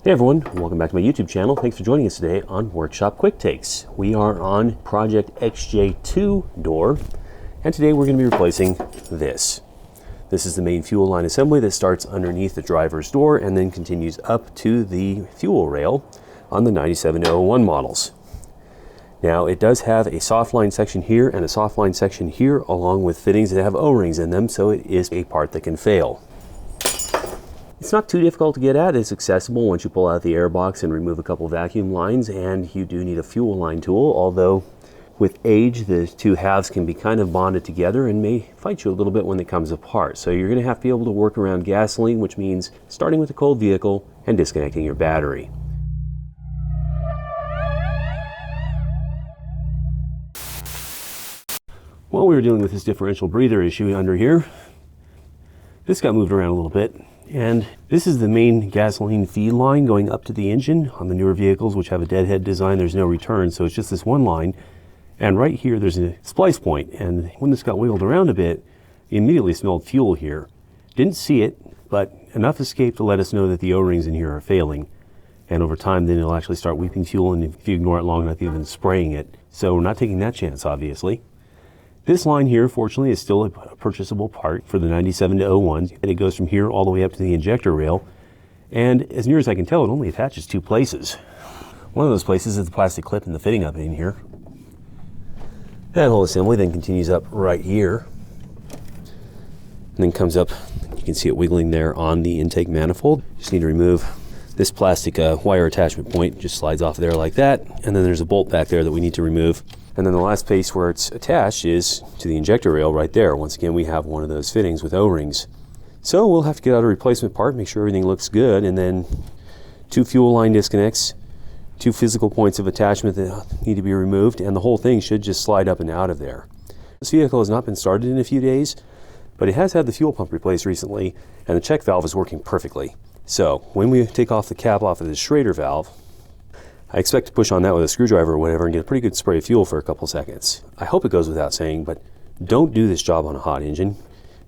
Hey everyone, welcome back to my YouTube channel. Thanks for joining us today on Workshop Quick Takes. We are on projectXJ 2 door, and today we're going to be replacing this. This is the main fuel line assembly that starts underneath the driver's door and then continues up to the fuel rail on the 97 to 01 models. Now it does have a soft line section here and a soft line section here, along with fittings that have O-rings in them, so it is a part that can fail. It's not too difficult to get at. It's accessible once you pull out the air box and remove a couple vacuum lines, and you do need a fuel line tool, although with age the two halves can be kind of bonded together and may fight you a little bit when it comes apart. So you're going to have to be able to work around gasoline, which means starting with a cold vehicle and disconnecting your battery. While we were dealing with this differential breather issue under here, this got moved around a little bit. And this is the main gasoline feed line going up to the engine. On the newer vehicles, which have a deadhead design, there's no return, so it's just this one line. And right here, there's a splice point. And when this got wiggled around a bit, you immediately smelled fuel here. Didn't see it, but enough escaped to let us know that the O-rings in here are failing. And over time, then it'll actually start weeping fuel, and if you ignore it long enough, even spraying it. So we're not taking that chance, obviously. This line here, fortunately, is still a purchasable part for the 97 to 01, and it goes from here all the way up to the injector rail. And as near as I can tell, it only attaches two places. One of those places is the plastic clip and the fitting up in here. That whole assembly then continues up right here, and then comes up. You can see it wiggling there on the intake manifold. Just need to remove this plastic wire attachment point. Just slides off there like that, and then there's a bolt back there that we need to remove. And then the last place where it's attached is to the injector rail right there. Once again, we have one of those fittings with O-rings. So we'll have to get out a replacement part, make sure everything looks good, and then two fuel line disconnects, two physical points of attachment that need to be removed, and the whole thing should just slide up and out of there. This vehicle has not been started in a few days, but it has had the fuel pump replaced recently, and the check valve is working perfectly. So when we take off the cap off of the Schrader valve, I expect to push on that with a screwdriver or whatever and get a pretty good spray of fuel for a couple seconds. I hope it goes without saying, but don't do this job on a hot engine.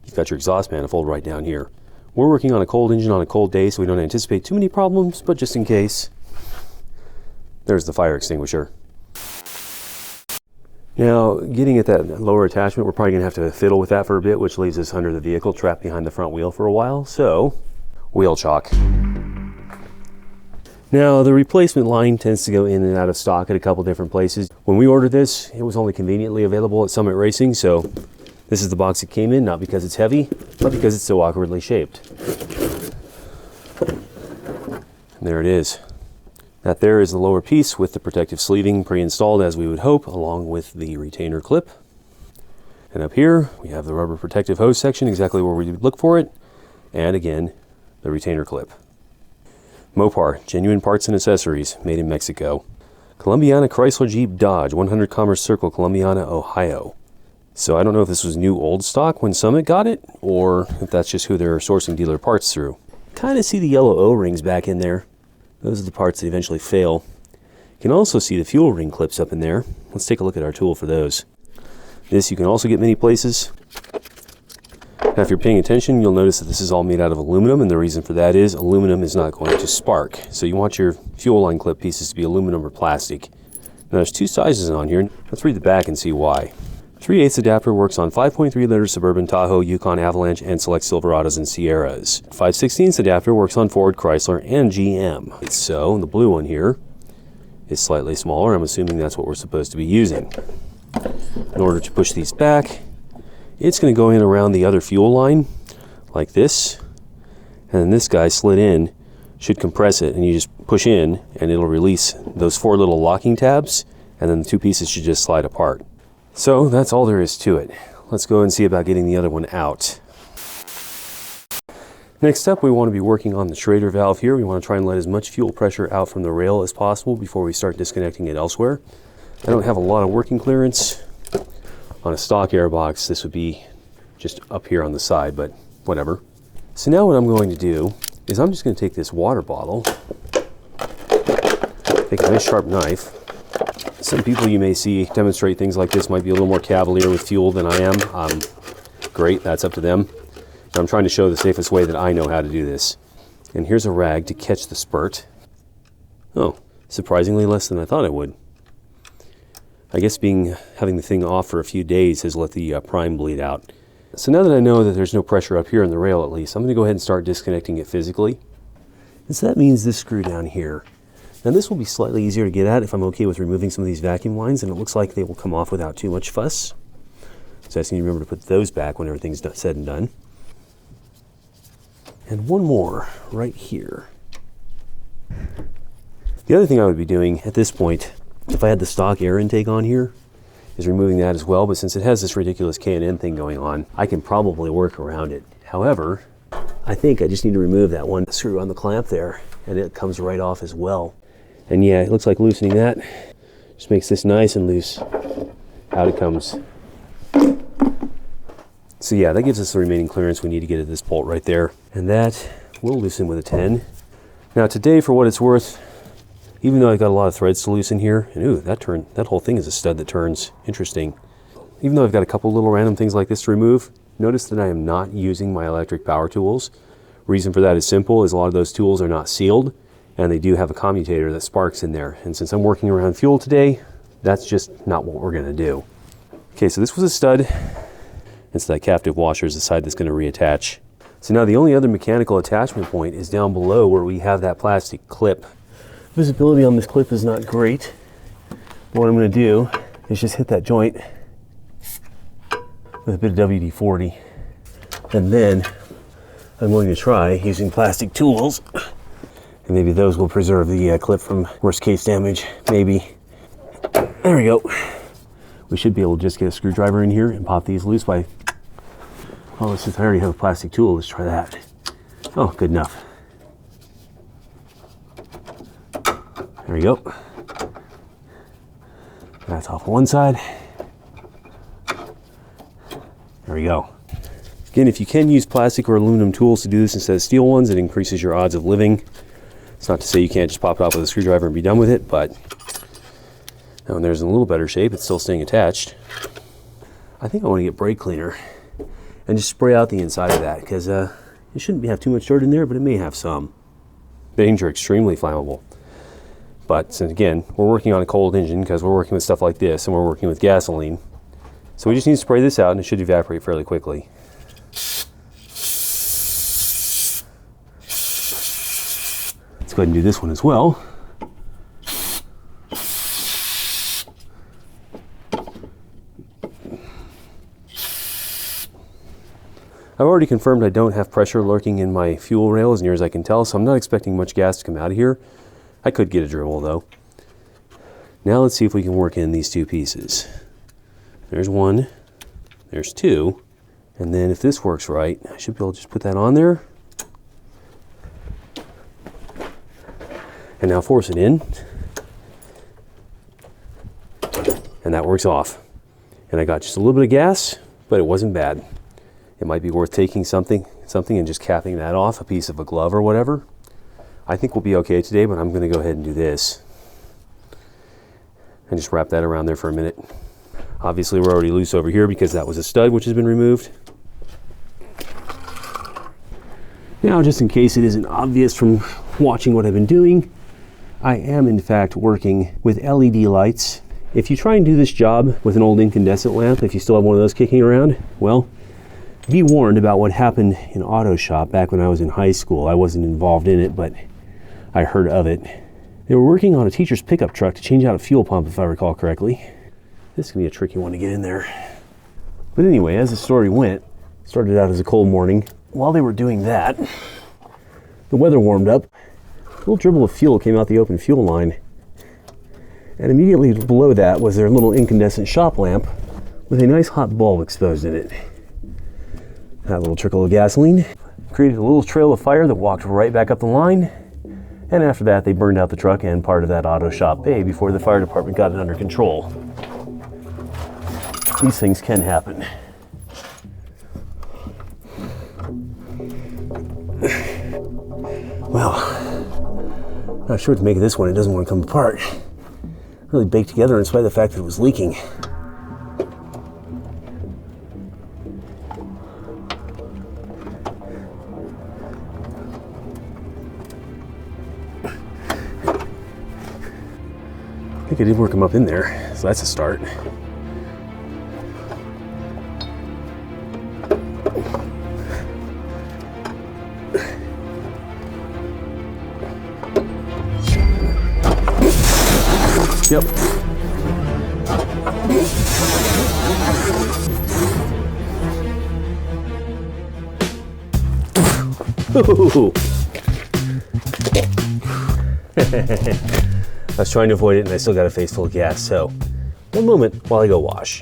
You've got your exhaust manifold right down here. We're working on a cold engine on a cold day, so we don't anticipate too many problems, but just in case, there's the fire extinguisher. Now, getting at that lower attachment, we're probably gonna have to fiddle with that for a bit, which leaves us under the vehicle, trapped behind the front wheel for a while, so wheel chock. Now, the replacement line tends to go in and out of stock at a couple different places. When we ordered this, it was only conveniently available at Summit Racing, so this is the box it came in, not because it's heavy, but because it's so awkwardly shaped. And there it is. That there is the lower piece with the protective sleeving pre-installed, as we would hope, along with the retainer clip. And up here, we have the rubber protective hose section, exactly where we would look for it, and again, the retainer clip. Mopar, genuine parts and accessories, made in Mexico. Columbiana Chrysler Jeep Dodge, 100 Commerce Circle, Columbiana, Ohio. So I don't know if this was new old stock when Summit got it, or if that's just who they're sourcing dealer parts through. Kind of see the yellow O-rings back in there. Those are the parts that eventually fail. You can also see the fuel ring clips up in there. Let's take a look at our tool for those. This you can also get many places. Now, if you're paying attention, you'll notice that this is all made out of aluminum, and the reason for that is aluminum is not going to spark. So you want your fuel line clip pieces to be aluminum or plastic. Now, there's two sizes on here. Let's read the back and see why. 3/8 adapter works on 5.3 liter Suburban, Tahoe, Yukon, Avalanche, and select Silverados and Sierras. 5/16 adapter works on Ford, Chrysler, and GM. So the blue one here is slightly smaller. I'm assuming that's what we're supposed to be using. In order to push these back, it's going to go in around the other fuel line like this, and then this guy slid in should compress it, and you just push in and it'll release those four little locking tabs, and then the two pieces should just slide apart. So that's all there is to it. Let's go and see about getting the other one out. Next up, we want to be working on the Schrader valve here. We want to try and let as much fuel pressure out from the rail as possible before we start disconnecting it elsewhere. I don't have a lot of working clearance. On a stock airbox, this would be just up here on the side, but whatever. So now what I'm going to do is I'm just going to take this water bottle, take a nice sharp knife. Some people you may see demonstrate things like this might be a little more cavalier with fuel than I am. Great, that's up to them. I'm trying to show the safest way that I know how to do this. And here's a rag to catch the spurt. Oh, surprisingly less than I thought it would. I guess having the thing off for a few days has let the prime bleed out. So now that I know that there's no pressure up here in the rail at least, I'm going to go ahead and start disconnecting it physically. And so that means this screw down here. Now this will be slightly easier to get at if I'm okay with removing some of these vacuum lines, and it looks like they will come off without too much fuss. So I just need to remember to put those back when everything's said and done. And one more right here. The other thing I would be doing at this point, if I had the stock air intake on here, is removing that as well, but since it has this ridiculous K&N thing going on, I can probably work around it. However, I think I just need to remove that one screw on the clamp there, and it comes right off as well. And yeah, it looks like loosening that just makes this nice and loose. Out it comes. So yeah, that gives us the remaining clearance we need to get at this bolt right there, and that will loosen with a 10. Now today, for what it's worth, even though I've got a lot of threads to loosen here, and ooh, that whole thing is a stud that turns. Interesting. Even though I've got a couple little random things like this to remove, notice that I am not using my electric power tools. Reason for that is simple, is a lot of those tools are not sealed, and they do have a commutator that sparks in there. And since I'm working around fuel today, that's just not what we're gonna do. Okay, so this was a stud. And so that captive washer is the side that's gonna reattach. So now the only other mechanical attachment point is down below where we have that plastic clip. Visibility on this clip is not great. But what I'm going to do is just hit that joint with a bit of WD-40. And then I'm going to try using plastic tools. And maybe those will preserve the clip from worst case damage. Maybe. There we go. We should be able to just get a screwdriver in here and pop these loose by... Oh, since I already have a plastic tool, let's try that. Oh, good enough. There we go. That's off one side. There we go. Again, if you can use plastic or aluminum tools to do this instead of steel ones, it increases your odds of living. It's not to say you can't just pop it off with a screwdriver and be done with it, but now when there's in a little better shape, it's still staying attached. I think I want to get brake cleaner and just spray out the inside of that, because it shouldn't have too much dirt in there, but it may have some. Things are extremely flammable. But since again, we're working on a cold engine because we're working with stuff like this and we're working with gasoline. So we just need to spray this out and it should evaporate fairly quickly. Let's go ahead and do this one as well. I've already confirmed I don't have pressure lurking in my fuel rail as near as I can tell, so I'm not expecting much gas to come out of here. I could get a dribble though. Now let's see if we can work in these two pieces. There's one, there's two, and then if this works right, I should be able to just put that on there. And now force it in. And that works off. And I got just a little bit of gas, but it wasn't bad. It might be worth taking something and just capping that off, a piece of a glove or whatever. I think we'll be okay today, but I'm going to go ahead and do this. And just wrap that around there for a minute. Obviously, we're already loose over here because that was a stud which has been removed. Now, just in case it isn't obvious from watching what I've been doing, I am in fact working with LED lights. If you try and do this job with an old incandescent lamp, if you still have one of those kicking around, well, be warned about what happened in auto shop back when I was in high school. I wasn't involved in it, but I heard of it. They were working on a teacher's pickup truck to change out a fuel pump, if I recall correctly. This can be a tricky one to get in there. But anyway, as the story went, it started out as a cold morning. While they were doing that, the weather warmed up. A little dribble of fuel came out the open fuel line. And immediately below that was their little incandescent shop lamp with a nice hot bulb exposed in it. That little trickle of gasoline created a little trail of fire that walked right back up the line. And after that, they burned out the truck and part of that auto shop bay before the fire department got it under control. These things can happen. Well, not sure what to make of this one. It doesn't want to come apart. Really baked together in spite of the fact that it was leaking. think I did work them up in there, so that's a start. Yep. I was trying to avoid it and I still got a face full of gas, so one moment while I go wash.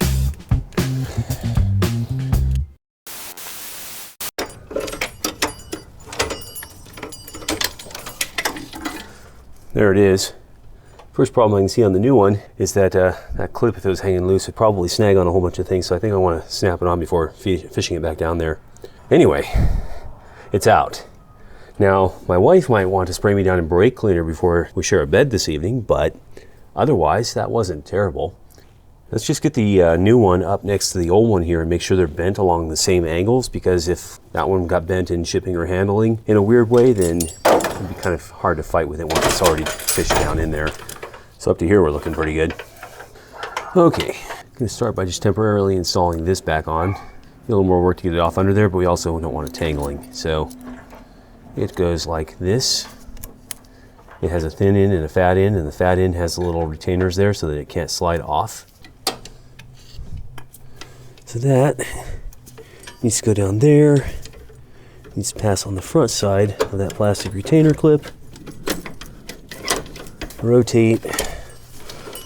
There it is. First problem I can see on the new one is that that clip, if it was hanging loose, would probably snag on a whole bunch of things, so I think I want to snap it on before fishing it back down there. Anyway, it's out. Now, my wife might want to spray me down in brake cleaner before we share a bed this evening, but otherwise, that wasn't terrible. Let's just get the new one up next to the old one here and make sure they're bent along the same angles, because if that one got bent in shipping or handling in a weird way, then it'd be kind of hard to fight with it once it's already fished down in there. So up to here, we're looking pretty good. Okay, I'm gonna start by just temporarily installing this back on. A little more work to get it off under there, but we also don't want it tangling. So it goes like this. It has a thin end and a fat end, and the fat end has the little retainers there so that it can't slide off. So that needs to go down there. Needs to pass on the front side of that plastic retainer clip. Rotate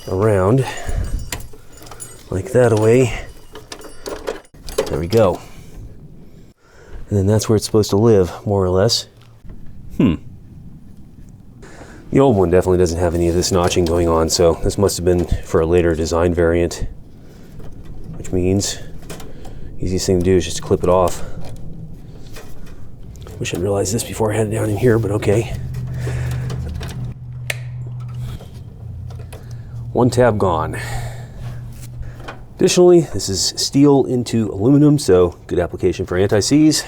around like that away. There we go. And then that's where it's supposed to live, more or less. The old one definitely doesn't have any of this notching going on, so this must have been for a later design variant, which means easiest thing to do is just clip it off. Wish I'd realized this before I had it down in here, but okay. One tab gone. Additionally, this is steel into aluminum, so good application for anti-seize.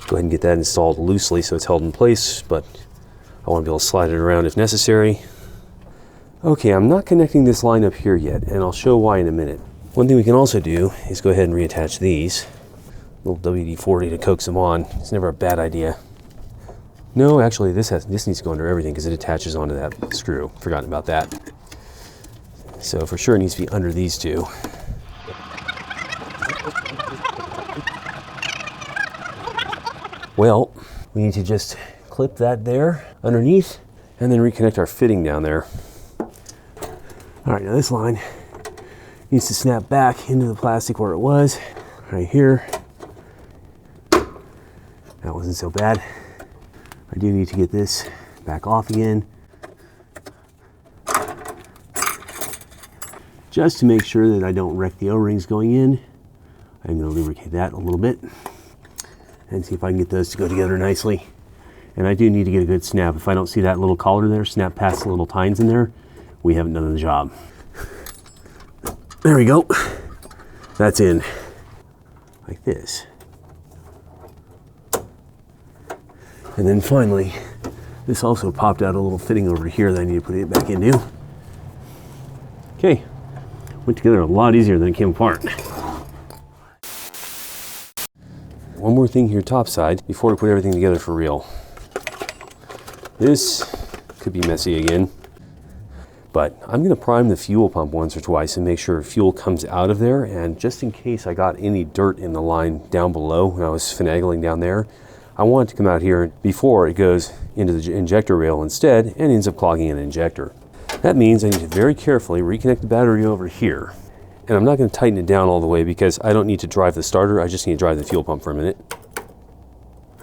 Go ahead and get that installed loosely so it's held in place, but I want to be able to slide it around if necessary. Okay, I'm not connecting this line up here yet, and I'll show why in a minute. One thing we can also do is go ahead and reattach these. Little WD-40 to coax them on. It's never a bad idea. No, actually, this needs to go under everything because it attaches onto that screw. Forgotten about that. So for sure it needs to be under these two. Well, we need to just clip that there underneath and then reconnect our fitting down there. All right, now this line needs to snap back into the plastic where it was, right here. That wasn't so bad. I do need to get this back off again, just to make sure that I don't wreck the O-rings going in. I'm going to lubricate that a little bit and see if I can get those to go together nicely. And I do need to get a good snap. If I don't see that little collar there snap past the little tines in there, we haven't done the job. There we go. That's in like this. And then finally, this also popped out a little fitting over here that I need to put it back into. Okay, went together a lot easier than it came apart. One more thing here topside before we put everything together for real. This could be messy again, but I'm gonna prime the fuel pump once or twice and make sure fuel comes out of there, and just in case I got any dirt in the line down below when I was finagling down there, I want it to come out here before it goes into the injector rail instead and ends up clogging an injector. That means I need to very carefully reconnect the battery over here. And I'm not going to tighten it down all the way because I don't need to drive the starter, I just need to drive the fuel pump for a minute.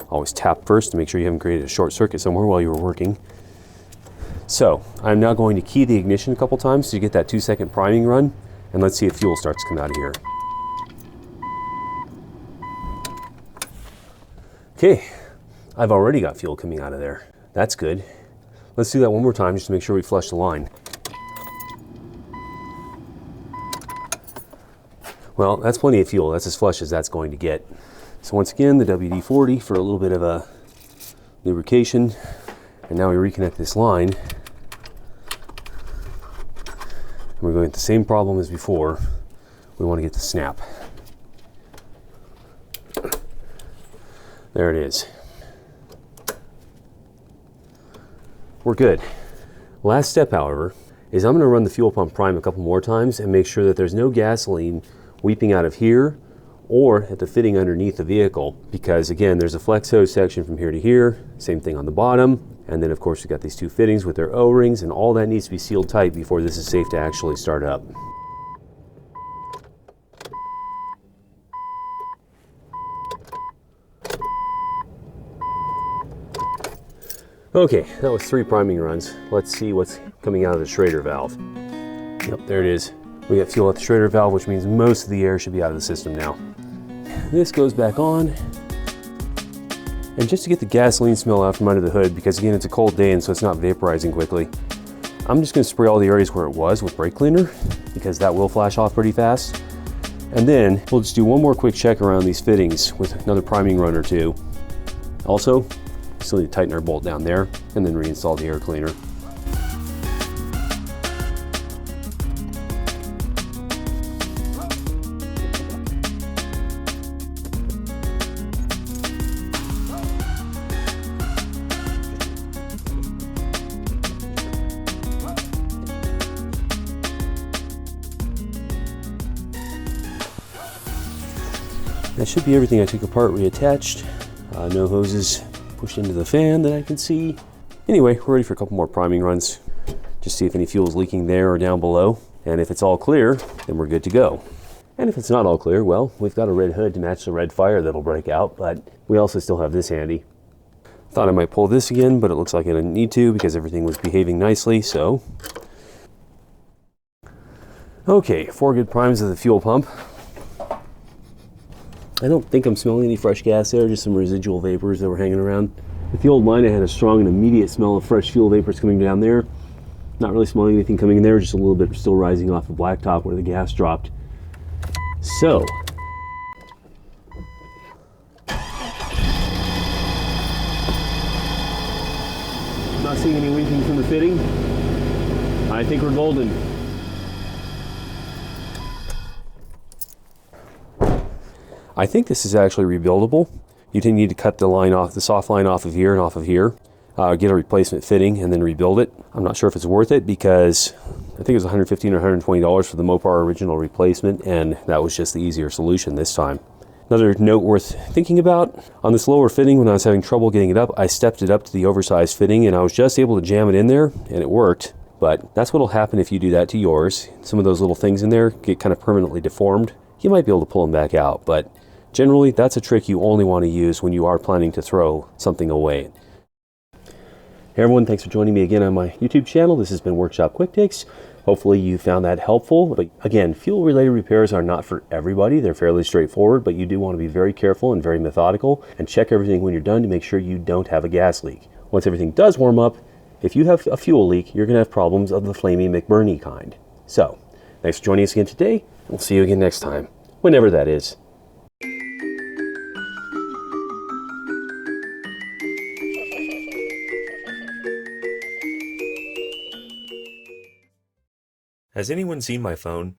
Always tap first to make sure you haven't created a short circuit somewhere while you were working. So I'm now going to key the ignition a couple times to get that 2-second priming run, and let's see if fuel starts to come out of here. Okay, I've already got fuel coming out of there. That's good. Let's do that one more time just to make sure we flush the line. Well, that's plenty of fuel. That's as flush as that's going to get. So once again, the WD-40 for a little bit of a lubrication. And now we reconnect this line. point, the same problem as before. We want to get the snap. There it is. We're good. Last step, however, is I'm going to run the fuel pump prime a couple more times and make sure that there's no gasoline weeping out of here or at the fitting underneath the vehicle, because again, there's a flex hose section from here to here, same thing on the bottom, and then of course we've got these two fittings with their O-rings, and all that needs to be sealed tight before this is safe to actually start up. Okay, that was 3 priming runs. Let's see what's coming out of the Schrader valve. Yep, there it is. We got fuel at the Schrader valve, which means most of the air should be out of the system now. This goes back on. And just to get the gasoline smell out from under the hood, because again, it's a cold day and so it's not vaporizing quickly, I'm just gonna spray all the areas where it was with brake cleaner, because that will flash off pretty fast. And then we'll just do one more quick check around these fittings with another priming run or two. Also, still need to tighten our bolt down there and then reinstall the air cleaner. That should be everything I took apart reattached. No hoses pushed into the fan that I can see. Anyway, we're ready for a couple more priming runs. Just see if any fuel is leaking there or down below. And if it's all clear, then we're good to go. And if it's not all clear, well, we've got a red hood to match the red fire that'll break out, but we also still have this handy. Thought I might pull this again, but it looks like I didn't need to because everything was behaving nicely, so. Okay, 4 good primes of the fuel pump. I don't think I'm smelling any fresh gas there, just some residual vapors that were hanging around. With the old line, I had a strong and immediate smell of fresh fuel vapors coming down there. Not really smelling anything coming in there, just a little bit still rising off the blacktop where the gas dropped. So, not seeing any leaking from the fitting. I think we're golden. I think this is actually rebuildable. You didn't need to cut the line off, the soft line off of here and off of here, get a replacement fitting and then rebuild it. I'm not sure if it's worth it because I think it was $115 or $120 for the Mopar original replacement, and that was just the easier solution this time. Another note worth thinking about, on this lower fitting, when I was having trouble getting it up, I stepped it up to the oversized fitting and I was just able to jam it in there and it worked. But that's what'll happen if you do that to yours. Some of those little things in there get kind of permanently deformed. You might be able to pull them back out, but generally, that's a trick you only want to use when you are planning to throw something away. Hey everyone, thanks for joining me again on my YouTube channel. This has been Workshop Quick Takes. Hopefully you found that helpful. But again, fuel-related repairs are not for everybody. They're fairly straightforward, but you do want to be very careful and very methodical and check everything when you're done to make sure you don't have a gas leak. Once everything does warm up, if you have a fuel leak, you're going to have problems of the flamey McBurney kind. So, thanks for joining us again today. We'll see you again next time, whenever that is. Has anyone seen my phone?